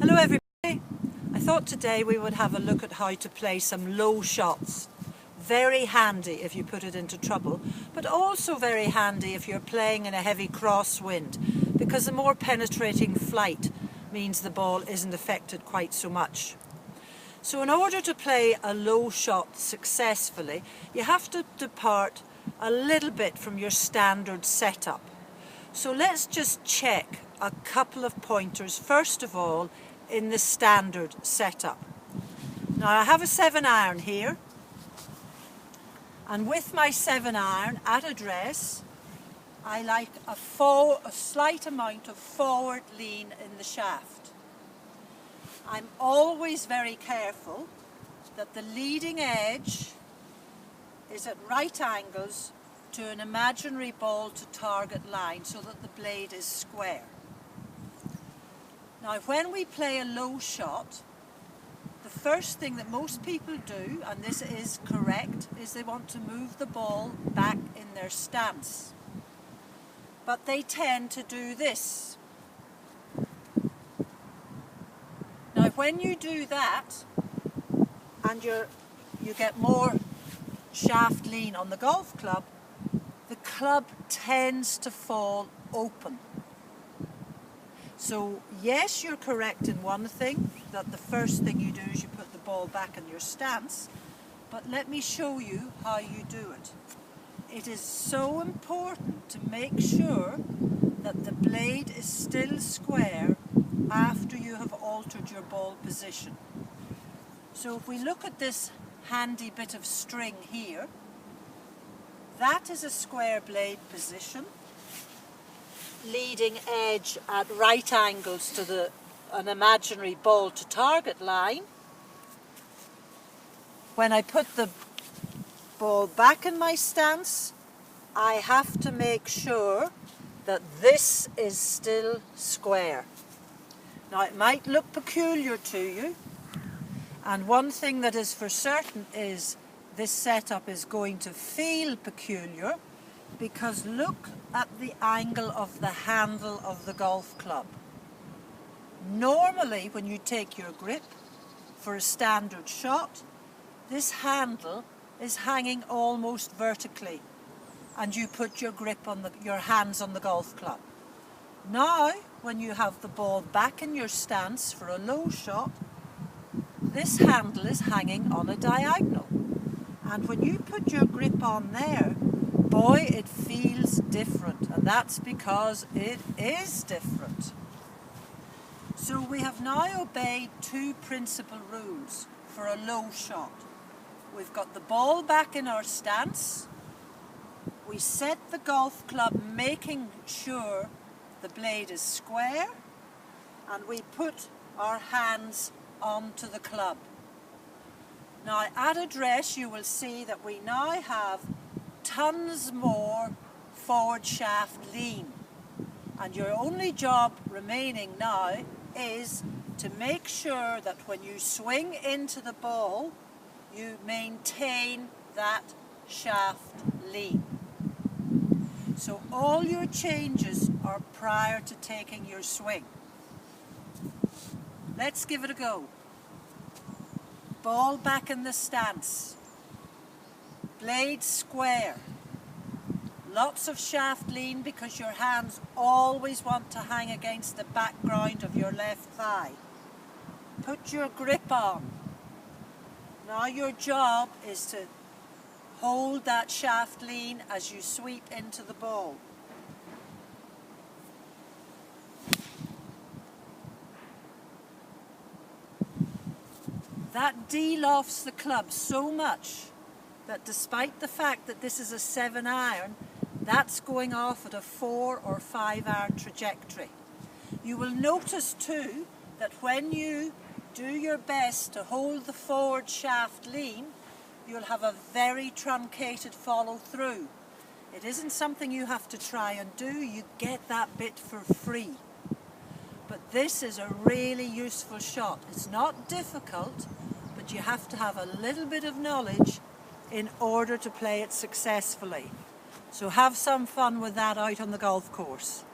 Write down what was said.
Hello everybody. I thought today we would have a look at how to play some low shots. Very handy if you put it into trouble, but also very handy if you're playing in a heavy crosswind, because the more penetrating flight means the ball isn't affected quite so much. So in order to play a low shot successfully, you have to depart a little bit from your standard setup. So let's just check a couple of pointers first of all in the standard setup. Now I have a 7-iron here, and with my 7-iron at address I like a slight amount of forward lean in the shaft. I'm always very careful that the leading edge is at right angles to an imaginary ball to target line so that the blade is square. Now when we play a low shot, the first thing that most people do, and this is correct, is they want to move the ball back in their stance. But they tend to do this. Now when you do that, and you get more shaft lean on the golf club, the club tends to fall open. So yes, you're correct in one thing, that the first thing you do is you put the ball back in your stance, but let me show you how you do it. It is so important to make sure that the blade is still square after you have altered your ball position. So if we look at this handy bit of string here, that is a square blade position, leading edge at right angles to an imaginary ball to target line. When I put the ball back in my stance, I have to make sure that this is still square. Now it might look peculiar to you, and one thing that is for certain is this setup is going to feel peculiar, because look at the angle of the handle of the golf club. Normally when you take your grip for a standard shot, this handle is hanging almost vertically and you put your grip on your hands on the golf club. Now when you have the ball back in your stance for a low shot, this handle is hanging on a diagonal, and when you put your grip on there, boy, it feels different, and that's because it is different. So we have now obeyed two principal rules for a low shot. We've got the ball back in our stance, we set the golf club making sure the blade is square, and we put our hands onto the club. Now at address you will see that we now have tons more forward shaft lean, and your only job remaining now is to make sure that when you swing into the ball you maintain that shaft lean. So all your changes are prior to taking your swing. Let's give it a go. Ball back in the stance, blade square, lots of shaft lean because your hands always want to hang against the background of your left thigh. Put your grip on. Now your job is to hold that shaft lean as you sweep into the ball. That de-lofts the club so much that despite the fact that this is a 7-iron, that's going off at a 4 or 5-iron trajectory. You will notice too that when you do your best to hold the forward shaft lean, you'll have a very truncated follow through. It isn't something you have to try and do, you get that bit for free. But this is a really useful shot. It's not difficult, but you have to have a little bit of knowledge in order to play it successfully. So have some fun with that out on the golf course.